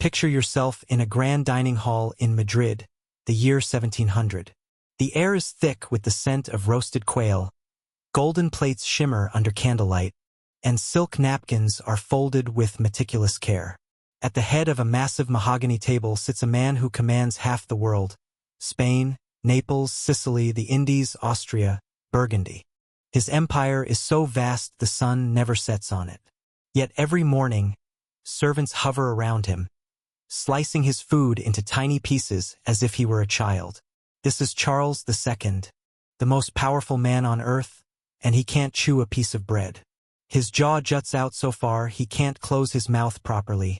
Picture yourself in a grand dining hall in Madrid, the year 1700. The air is thick with the scent of roasted quail, golden plates shimmer under candlelight, and silk napkins are folded with meticulous care. At the head of a massive mahogany table sits a man who commands half the world: Spain, Naples, Sicily, the Indies, Austria, Burgundy. His empire is so vast the sun never sets on it. Yet every morning, servants hover around him, slicing his food into tiny pieces as if he were a child. This is Charles II, the most powerful man on earth, and he can't chew a piece of bread. His jaw juts out so far he can't close his mouth properly,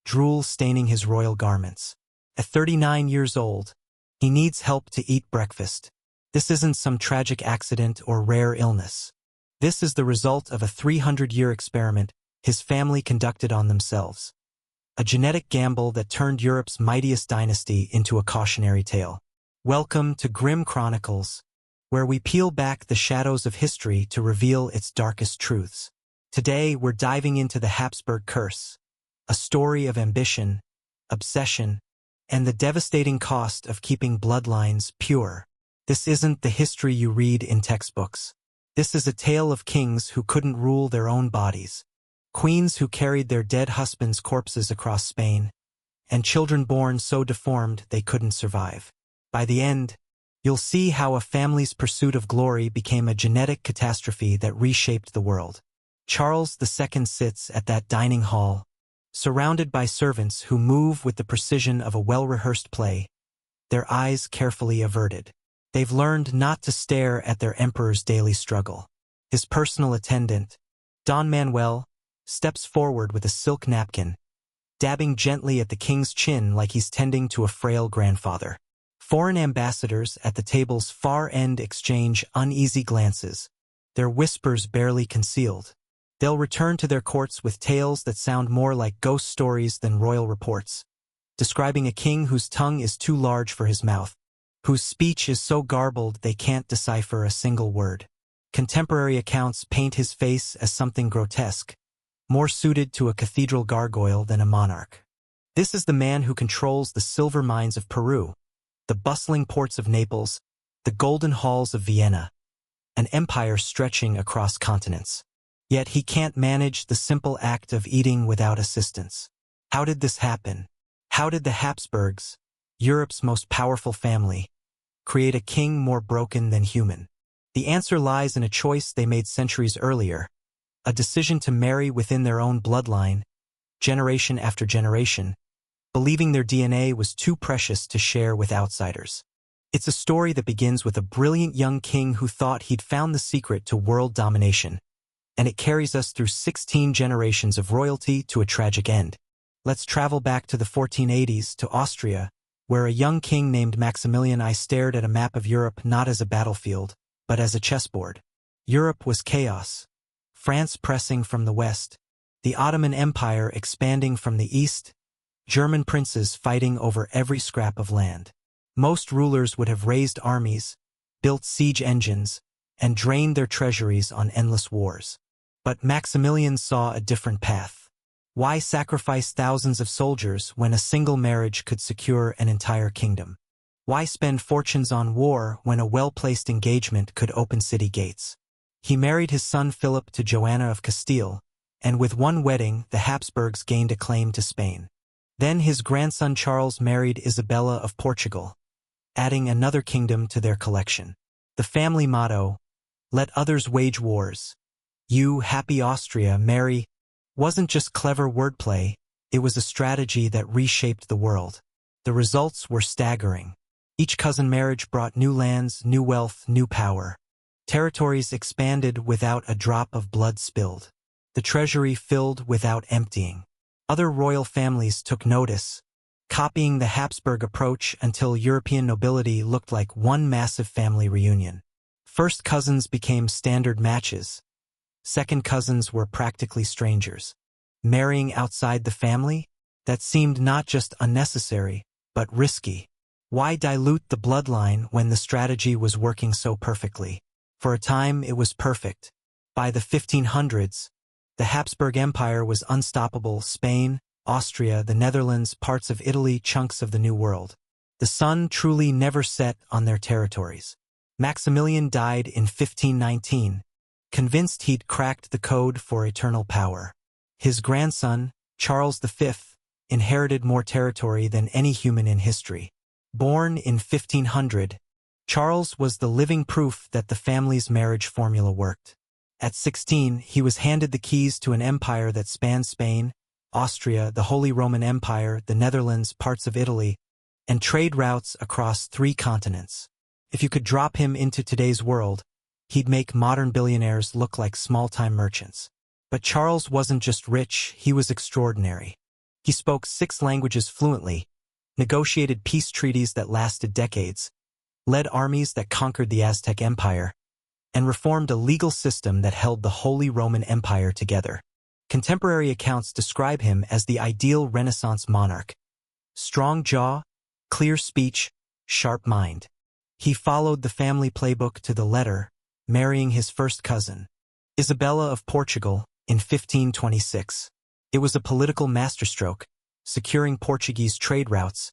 drool staining his royal garments. At 39 years old, he needs help to eat breakfast. This isn't some tragic accident or rare illness. This is the result of a 300-year experiment his family conducted on themselves. A genetic gamble that turned Europe's mightiest dynasty into a cautionary tale. Welcome to Grim Chronicles, where we peel back the shadows of history to reveal its darkest truths. Today, we're diving into the Habsburg curse, a story of ambition, obsession, and the devastating cost of keeping bloodlines pure. This isn't the history you read in textbooks. This is a tale of kings who couldn't rule their own bodies, queens who carried their dead husbands' corpses across Spain, and children born so deformed they couldn't survive. By the end, you'll see how a family's pursuit of glory became a genetic catastrophe that reshaped the world. Charles II sits at that dining hall, surrounded by servants who move with the precision of a well-rehearsed play, their eyes carefully averted. They've learned not to stare at their emperor's daily struggle. His personal attendant, Don Manuel, steps forward with a silk napkin, dabbing gently at the king's chin like he's tending to a frail grandfather. Foreign ambassadors at the table's far end exchange uneasy glances, their whispers barely concealed. They'll return to their courts with tales that sound more like ghost stories than royal reports, describing a king whose tongue is too large for his mouth, whose speech is so garbled they can't decipher a single word. Contemporary accounts paint his face as something grotesque, more suited to a cathedral gargoyle than a monarch. This is the man who controls the silver mines of Peru, the bustling ports of Naples, the golden halls of Vienna, an empire stretching across continents. Yet he can't manage the simple act of eating without assistance. How did this happen? How did the Habsburgs, Europe's most powerful family, create a king more broken than human? The answer lies in a choice they made centuries earlier, a decision to marry within their own bloodline, generation after generation, believing their DNA was too precious to share with outsiders. It's a story that begins with a brilliant young king who thought he'd found the secret to world domination, and it carries us through 16 generations of royalty to a tragic end. Let's travel back to the 1480s to Austria, where a young king named Maximilian I stared at a map of Europe not as a battlefield, but as a chessboard. Europe was chaos, France pressing from the west, the Ottoman Empire expanding from the east, German princes fighting over every scrap of land. Most rulers would have raised armies, built siege engines, and drained their treasuries on endless wars. But Maximilian saw a different path. Why sacrifice thousands of soldiers when a single marriage could secure an entire kingdom? Why spend fortunes on war when a well-placed engagement could open city gates? He married his son Philip to Joanna of Castile, and with one wedding the Habsburgs gained a claim to Spain. Then his grandson Charles married Isabella of Portugal, adding another kingdom to their collection. The family motto, "Let others wage wars, you, happy Austria, marry," wasn't just clever wordplay, it was a strategy that reshaped the world. The results were staggering. Each cousin marriage brought new lands, new wealth, new power. Territories expanded without a drop of blood spilled. The treasury filled without emptying. Other royal families took notice, copying the Habsburg approach until European nobility looked like one massive family reunion. First cousins became standard matches. Second cousins were practically strangers. Marrying outside the family? That seemed not just unnecessary, but risky. Why dilute the bloodline when the strategy was working so perfectly? For a time, it was perfect. By the 1500s, the Habsburg Empire was unstoppable. Spain, Austria, the Netherlands, parts of Italy, chunks of the New World. The sun truly never set on their territories. Maximilian died in 1519, convinced he'd cracked the code for eternal power. His grandson, Charles V, inherited more territory than any human in history. Born in 1500, Charles was the living proof that the family's marriage formula worked. At 16, he was handed the keys to an empire that spanned Spain, Austria, the Holy Roman Empire, the Netherlands, parts of Italy, and trade routes across 3 continents. If you could drop him into today's world, he'd make modern billionaires look like small-time merchants. But Charles wasn't just rich, he was extraordinary. He spoke 6 languages fluently, negotiated peace treaties that lasted decades, led armies that conquered the Aztec Empire, and reformed a legal system that held the Holy Roman Empire together. Contemporary accounts describe him as the ideal Renaissance monarch. Strong jaw, clear speech, sharp mind. He followed the family playbook to the letter, marrying his first cousin, Isabella of Portugal, in 1526. It was a political masterstroke, securing Portuguese trade routes,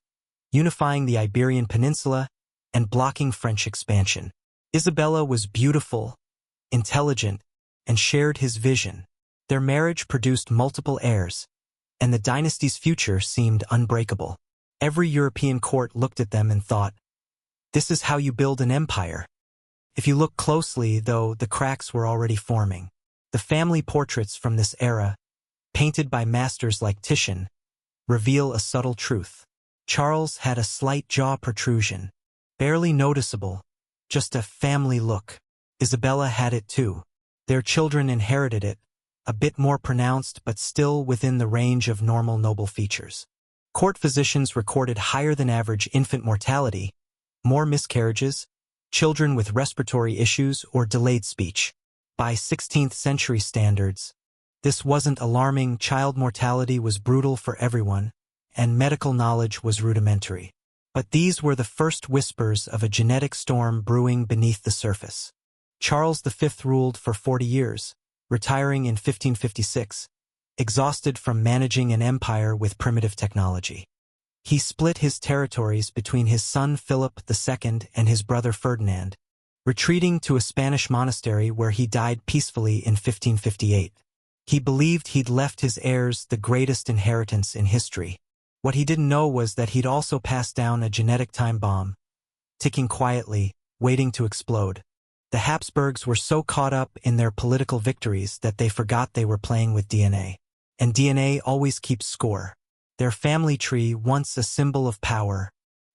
unifying the Iberian Peninsula, and blocking French expansion. Isabella was beautiful, intelligent, and shared his vision. Their marriage produced multiple heirs, and the dynasty's future seemed unbreakable. Every European court looked at them and thought, "This is how you build an empire." If you look closely, though, the cracks were already forming. The family portraits from this era, painted by masters like Titian, reveal a subtle truth. Charles had a slight jaw protrusion, barely noticeable, just a family look. Isabella had it too. Their children inherited it, a bit more pronounced but still within the range of normal noble features. Court physicians recorded higher than average infant mortality, more miscarriages, children with respiratory issues or delayed speech. By 16th century standards, this wasn't alarming. Child mortality was brutal for everyone, and medical knowledge was rudimentary. But these were the first whispers of a genetic storm brewing beneath the surface. Charles V ruled for 40 years, retiring in 1556, exhausted from managing an empire with primitive technology. He split his territories between his son Philip II and his brother Ferdinand, retreating to a Spanish monastery where he died peacefully in 1558. He believed he'd left his heirs the greatest inheritance in history. What he didn't know was that he'd also passed down a genetic time bomb, ticking quietly, waiting to explode. The Habsburgs were so caught up in their political victories that they forgot they were playing with DNA. And DNA always keeps score. Their family tree, once a symbol of power,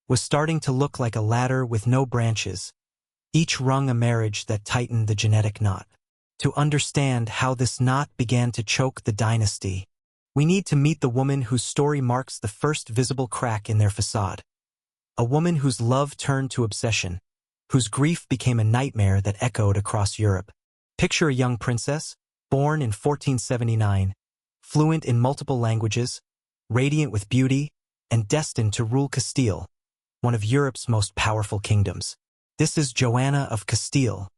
was starting to look like a ladder with no branches, each rung a marriage that tightened the genetic knot. To understand how this knot began to choke the dynasty, we need to meet the woman whose story marks the first visible crack in their facade. A woman whose love turned to obsession, whose grief became a nightmare that echoed across Europe. Picture a young princess, born in 1479, fluent in multiple languages, radiant with beauty, and destined to rule Castile, one of Europe's most powerful kingdoms. This is Joanna of Castile,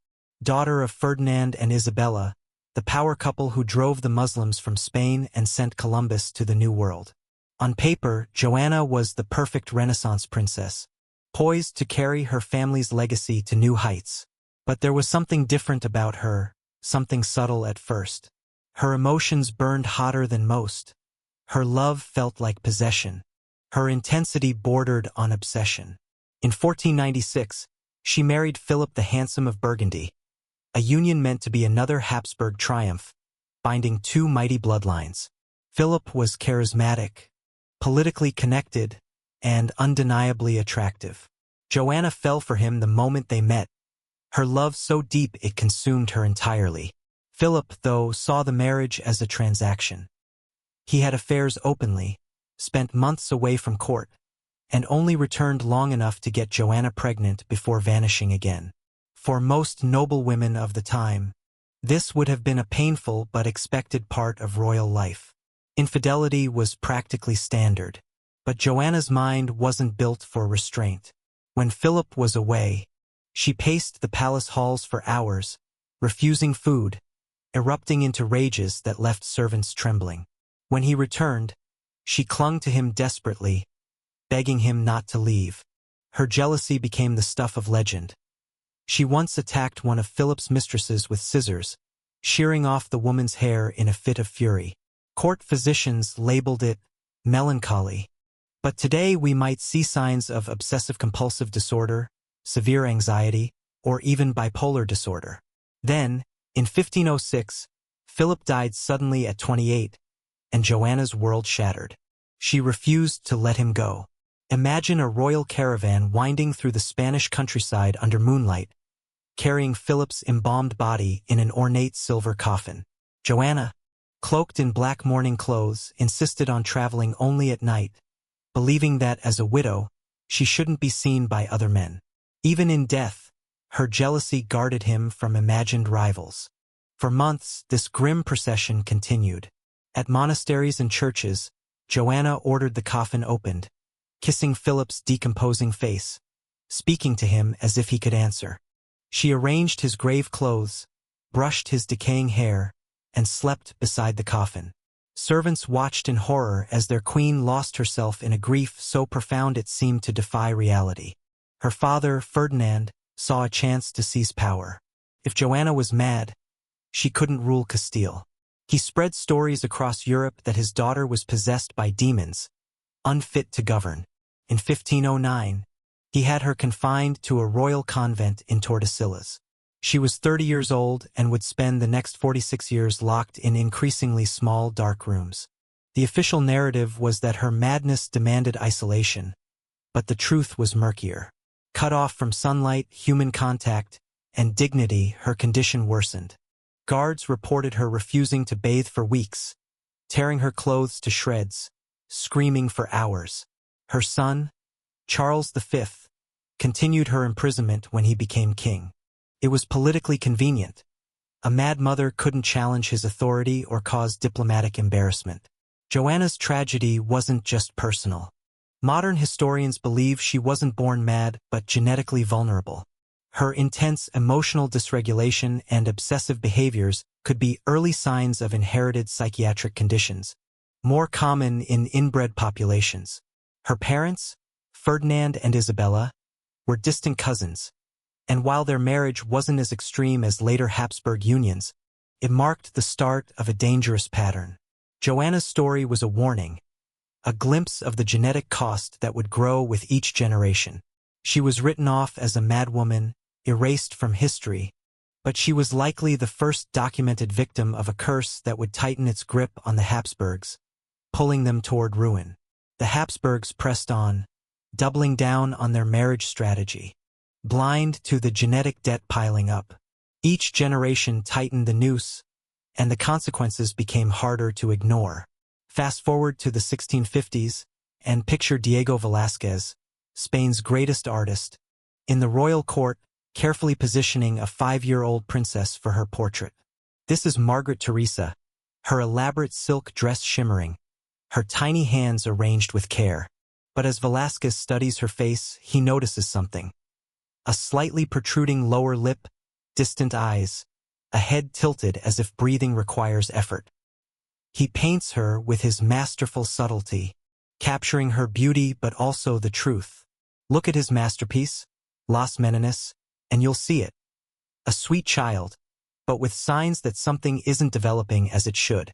daughter of Ferdinand and Isabella, the power couple who drove the Muslims from Spain and sent Columbus to the New World. On paper, Joanna was the perfect Renaissance princess, poised to carry her family's legacy to new heights. But there was something different about her, something subtle at first. Her emotions burned hotter than most. Her love felt like possession. Her intensity bordered on obsession. In 1496, she married Philip the Handsome of Burgundy, a union meant to be another Habsburg triumph, binding 2 mighty bloodlines. Philip was charismatic, politically connected, and undeniably attractive. Joanna fell for him the moment they met, her love so deep it consumed her entirely. Philip, though, saw the marriage as a transaction. He had affairs openly, spent months away from court, and only returned long enough to get Joanna pregnant before vanishing again. For most noble women of the time, this would have been a painful but expected part of royal life. Infidelity was practically standard, but Joanna's mind wasn't built for restraint. When Philip was away, she paced the palace halls for hours, refusing food, erupting into rages that left servants trembling. When he returned, She clung to him desperately, begging him not to leave. Her jealousy became the stuff of legend. She once attacked one of Philip's mistresses with scissors, shearing off the woman's hair in a fit of fury. Court physicians labeled it melancholy. But today we might see signs of obsessive-compulsive disorder, severe anxiety, or even bipolar disorder. Then, in 1506, Philip died suddenly at 28, and Joanna's world shattered. She refused to let him go. Imagine a royal caravan winding through the Spanish countryside under moonlight, carrying Philip's embalmed body in an ornate silver coffin. Joanna, cloaked in black mourning clothes, insisted on traveling only at night, believing that as a widow, she shouldn't be seen by other men. Even in death, her jealousy guarded him from imagined rivals. For months, this grim procession continued. At monasteries and churches, Joanna ordered the coffin opened, kissing Philip's decomposing face, speaking to him as if he could answer. She arranged his grave clothes, brushed his decaying hair, and slept beside the coffin. Servants watched in horror as their queen lost herself in a grief so profound it seemed to defy reality. Her father, Ferdinand, saw a chance to seize power. If Joanna was mad, she couldn't rule Castile. He spread stories across Europe that his daughter was possessed by demons, unfit to govern. In 1509, he had her confined to a royal convent in Tordesillas. She was 30 years old and would spend the next 46 years locked in increasingly small, dark rooms. The official narrative was that her madness demanded isolation, but the truth was murkier. Cut off from sunlight, human contact, and dignity, her condition worsened. Guards reported her refusing to bathe for weeks, tearing her clothes to shreds, screaming for hours. Her son, Charles V, continued her imprisonment when he became king. It was politically convenient. A mad mother couldn't challenge his authority or cause diplomatic embarrassment. Joanna's tragedy wasn't just personal. Modern historians believe she wasn't born mad but genetically vulnerable. Her intense emotional dysregulation and obsessive behaviors could be early signs of inherited psychiatric conditions, more common in inbred populations. Her parents, Ferdinand and Isabella, were distant cousins, and while their marriage wasn't as extreme as later Habsburg unions, it marked the start of a dangerous pattern. Joanna's story was a warning, a glimpse of the genetic cost that would grow with each generation. She was written off as a madwoman, erased from history, but she was likely the first documented victim of a curse that would tighten its grip on the Habsburgs, pulling them toward ruin. The Habsburgs pressed on, doubling down on their marriage strategy, blind to the genetic debt piling up. Each generation tightened the noose, and the consequences became harder to ignore. Fast forward to the 1650s, and picture Diego Velázquez, Spain's greatest artist, in the royal court, carefully positioning a 5-year-old princess for her portrait. This is Margaret Teresa, her elaborate silk dress shimmering, her tiny hands arranged with care. But as Velázquez studies her face, he notices something. A slightly protruding lower lip, distant eyes, a head tilted as if breathing requires effort. He paints her with his masterful subtlety, capturing her beauty but also the truth. Look at his masterpiece, Las Meninas, and you'll see it. A sweet child, but with signs that something isn't developing as it should.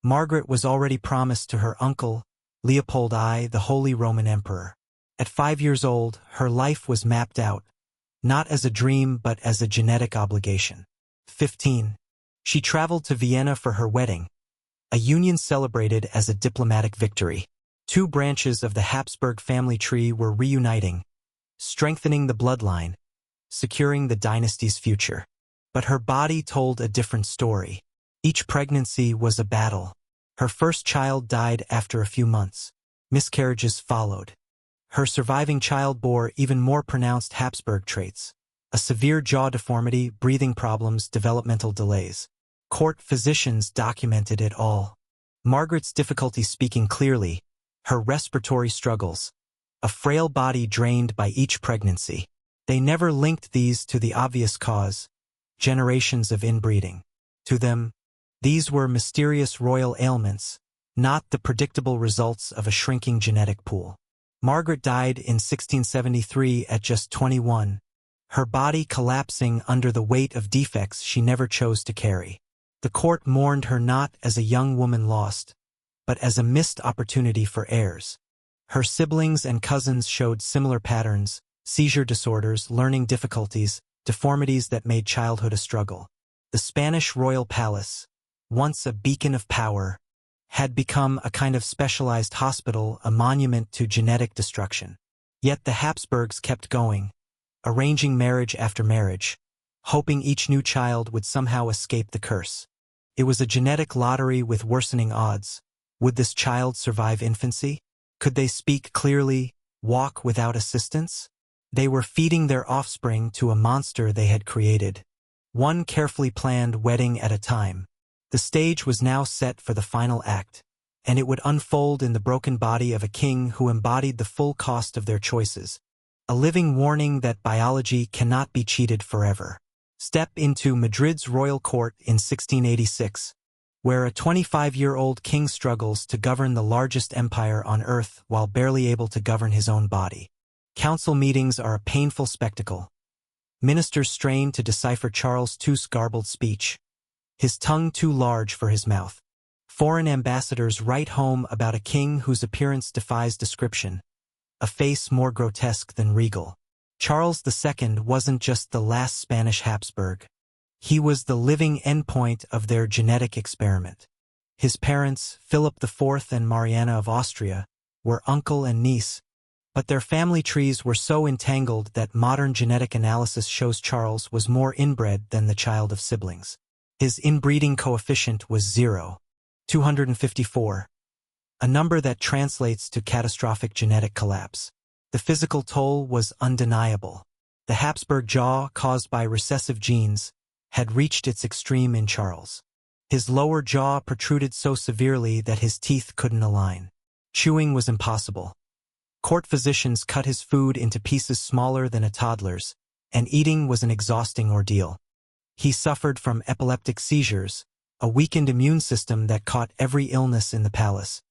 Margaret was already promised to her uncle, Leopold I, the Holy Roman Emperor. At 5 years old, her life was mapped out, not as a dream but as a genetic obligation. 15. She traveled to Vienna for her wedding, a union celebrated as a diplomatic victory. 2 branches of the Habsburg family tree were reuniting, strengthening the bloodline, securing the dynasty's future. But her body told a different story. Each pregnancy was a battle. Her first child died after a few months. Miscarriages followed. Her surviving child bore even more pronounced Habsburg traits: a severe jaw deformity, breathing problems, developmental delays. Court physicians documented it all. Margaret's difficulty speaking clearly, her respiratory struggles, a frail body drained by each pregnancy. They never linked these to the obvious cause: generations of inbreeding. To them, these were mysterious royal ailments, not the predictable results of a shrinking genetic pool. Margaret died in 1673 at just 21, her body collapsing under the weight of defects she never chose to carry. The court mourned her not as a young woman lost, but as a missed opportunity for heirs. Her siblings and cousins showed similar patterns: seizure disorders, learning difficulties, deformities that made childhood a struggle. The Spanish royal palace, once a beacon of power, had become a kind of specialized hospital, a monument to genetic destruction. Yet the Habsburgs kept going, arranging marriage after marriage, hoping each new child would somehow escape the curse. It was a genetic lottery with worsening odds. Would this child survive infancy? Could they speak clearly, walk without assistance? They were feeding their offspring to a monster they had created, one carefully planned wedding at a time. The stage was now set for the final act, and it would unfold in the broken body of a king who embodied the full cost of their choices, a living warning that biology cannot be cheated forever. Step into Madrid's royal court in 1686, where a 25-year-old king struggles to govern the largest empire on earth while barely able to govern his own body. Council meetings are a painful spectacle. Ministers strain to decipher Charles II's garbled speech, his tongue too large for his mouth. Foreign ambassadors write home about a king whose appearance defies description, a face more grotesque than regal. Charles II wasn't just the last Spanish Habsburg. He was the living endpoint of their genetic experiment. His parents, Philip IV and Mariana of Austria, were uncle and niece, but their family trees were so entangled that modern genetic analysis shows Charles was more inbred than the child of siblings. His inbreeding coefficient was 254, a number that translates to catastrophic genetic collapse. The physical toll was undeniable. The Habsburg jaw, caused by recessive genes, had reached its extreme in Charles. His lower jaw protruded so severely that his teeth couldn't align. Chewing was impossible. Court physicians cut his food into pieces smaller than a toddler's, and eating was an exhausting ordeal. He suffered from epileptic seizures, a weakened immune system that caught every illness in the palace,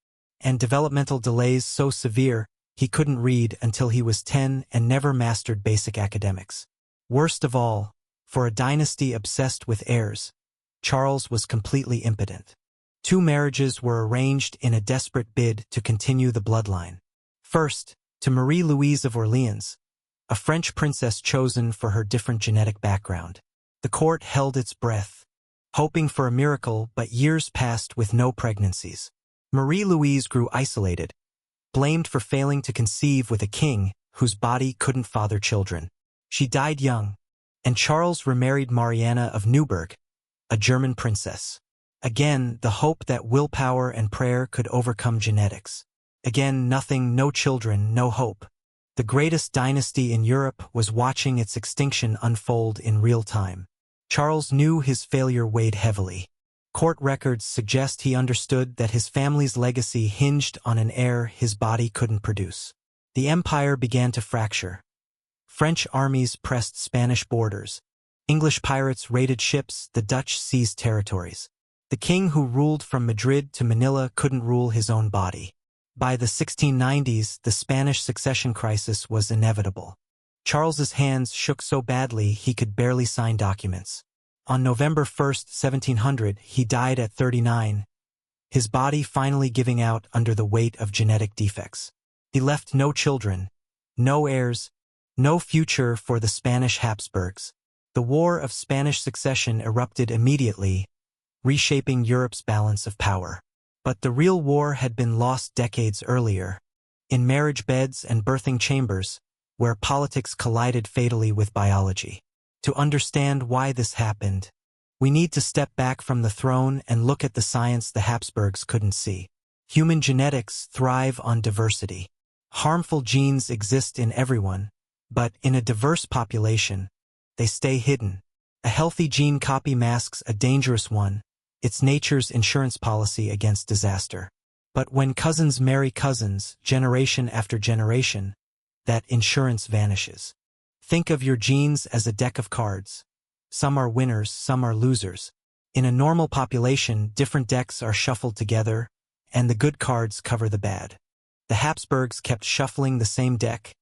and developmental delays so severe he couldn't read until he was 10 and never mastered basic academics. Worst of all, for a dynasty obsessed with heirs, Charles was completely impotent. 2 marriages were arranged in a desperate bid to continue the bloodline. First, to Marie-Louise of Orleans, a French princess chosen for her different genetic background. The court held its breath, hoping for a miracle, but years passed with no pregnancies. Marie-Louise grew isolated, blamed for failing to conceive with a king whose body couldn't father children. She died young, and Charles remarried Mariana of Neuburg, a German princess. Again, the hope that willpower and prayer could overcome genetics. Again, nothing, no children, no hope. The greatest dynasty in Europe was watching its extinction unfold in real time. Charles knew his failure weighed heavily. Court records suggest he understood that his family's legacy hinged on an heir his body couldn't produce. The empire began to fracture. French armies pressed Spanish borders. English pirates raided ships, the Dutch seized territories. The king who ruled from Madrid to Manila couldn't rule his own body. By the 1690s, the Spanish succession crisis was inevitable. Charles's hands shook so badly he could barely sign documents. On November 1, 1700, he died at 39, his body finally giving out under the weight of genetic defects. He left no children, no heirs, no future for the Spanish Habsburgs. The War of Spanish Succession erupted immediately, reshaping Europe's balance of power. But the real war had been lost decades earlier, in marriage beds and birthing chambers, where politics collided fatally with biology. To understand why this happened, we need to step back from the throne and look at the science the Habsburgs couldn't see. Human genetics thrive on diversity. Harmful genes exist in everyone, but in a diverse population, they stay hidden. A healthy gene copy masks a dangerous one, it's nature's insurance policy against disaster. But when cousins marry cousins, generation after generation, that insurance vanishes. Think of your genes as a deck of cards. Some are winners, some are losers. In a normal population, different decks are shuffled together, and the good cards cover the bad. The Habsburgs kept shuffling the same deck,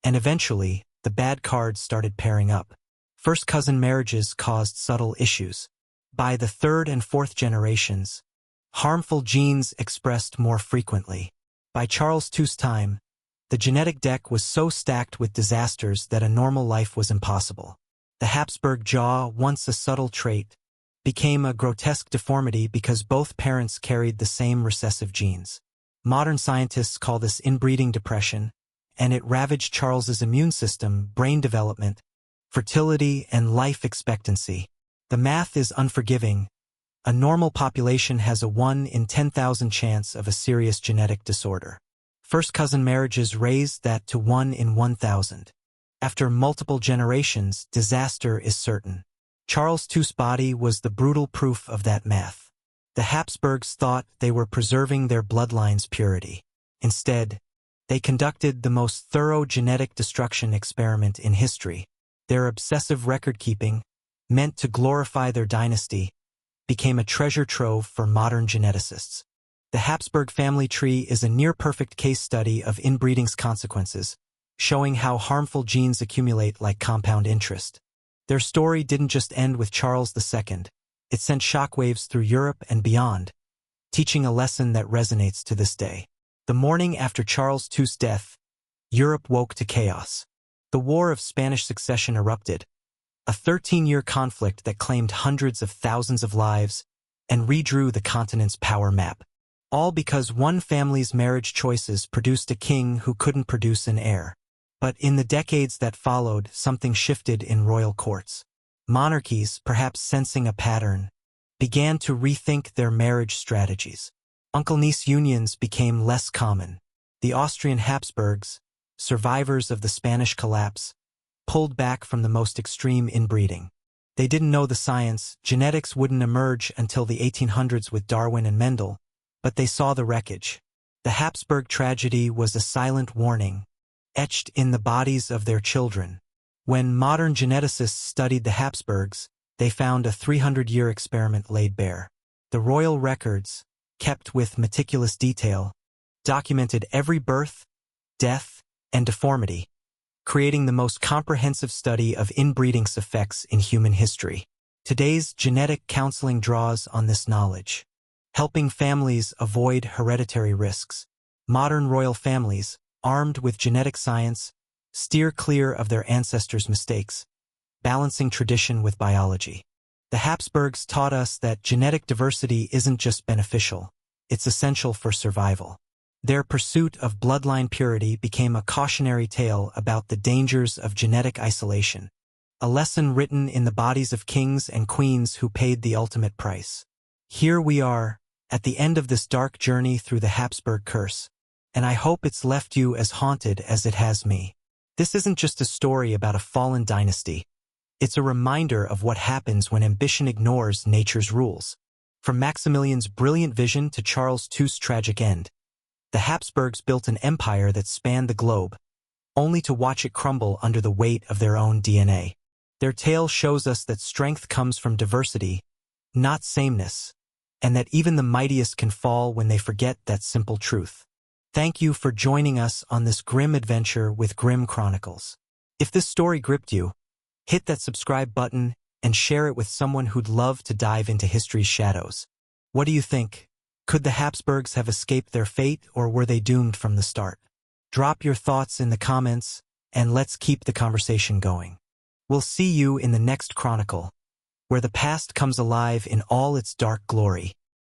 and eventually, the bad cards started pairing up. First cousin marriages caused subtle issues. By the third and fourth generations, harmful genes expressed more frequently. By Charles II's time, the genetic deck was so stacked with disasters that a normal life was impossible. The Habsburg jaw, once a subtle trait, became a grotesque deformity because both parents carried the same recessive genes. Modern scientists call this inbreeding depression, and it ravaged Charles's immune system, brain development, fertility, and life expectancy. The math is unforgiving. A normal population has a 1 in 10,000 chance of a serious genetic disorder. First cousin marriages raised that to 1 in 1,000. After multiple generations, disaster is certain. Charles II's body was the brutal proof of that math. The Habsburgs thought they were preserving their bloodline's purity. Instead, they conducted the most thorough genetic destruction experiment in history. Their obsessive record-keeping, meant to glorify their dynasty, became a treasure trove for modern geneticists. The Habsburg family tree is a near-perfect case study of inbreeding's consequences, showing how harmful genes accumulate like compound interest. Their story didn't just end with Charles II. It sent shockwaves through Europe and beyond, teaching a lesson that resonates to this day. The morning after Charles II's death, Europe woke to chaos. The War of Spanish Succession erupted, a 13-year conflict that claimed hundreds of thousands of lives and redrew the continent's power map. All because one family's marriage choices produced a king who couldn't produce an heir. But in the decades that followed, something shifted in royal courts. Monarchies, perhaps sensing a pattern, began to rethink their marriage strategies. Uncle-niece unions became less common. The Austrian Habsburgs, survivors of the Spanish collapse, pulled back from the most extreme inbreeding. They didn't know the science. Genetics wouldn't emerge until the 1800s with Darwin and Mendel, but they saw the wreckage. The Habsburg tragedy was a silent warning, etched in the bodies of their children. When modern geneticists studied the Habsburgs, they found a 300-year experiment laid bare. The royal records, kept with meticulous detail, documented every birth, death, and deformity, creating the most comprehensive study of inbreeding's effects in human history. Today's genetic counseling draws on this knowledge, helping families avoid hereditary risks. Modern royal families, armed with genetic science, steer clear of their ancestors' mistakes, balancing tradition with biology. The Habsburgs taught us that genetic diversity isn't just beneficial, it's essential for survival. Their pursuit of bloodline purity became a cautionary tale about the dangers of genetic isolation, a lesson written in the bodies of kings and queens who paid the ultimate price. Here we are, at the end of this dark journey through the Habsburg curse, and I hope it's left you as haunted as it has me. This isn't just a story about a fallen dynasty. It's a reminder of what happens when ambition ignores nature's rules. From Maximilian's brilliant vision to Charles II's tragic end, the Habsburgs built an empire that spanned the globe, only to watch it crumble under the weight of their own DNA. Their tale shows us that strength comes from diversity, not sameness, and that even the mightiest can fall when they forget that simple truth. Thank you for joining us on this grim adventure with Grim Chronicles. If this story gripped you, hit that subscribe button and share it with someone who'd love to dive into history's shadows. What do you think? Could the Habsburgs have escaped their fate, or were they doomed from the start? Drop your thoughts in the comments, and let's keep the conversation going. We'll see you in the next Chronicle, where the past comes alive in all its dark glory.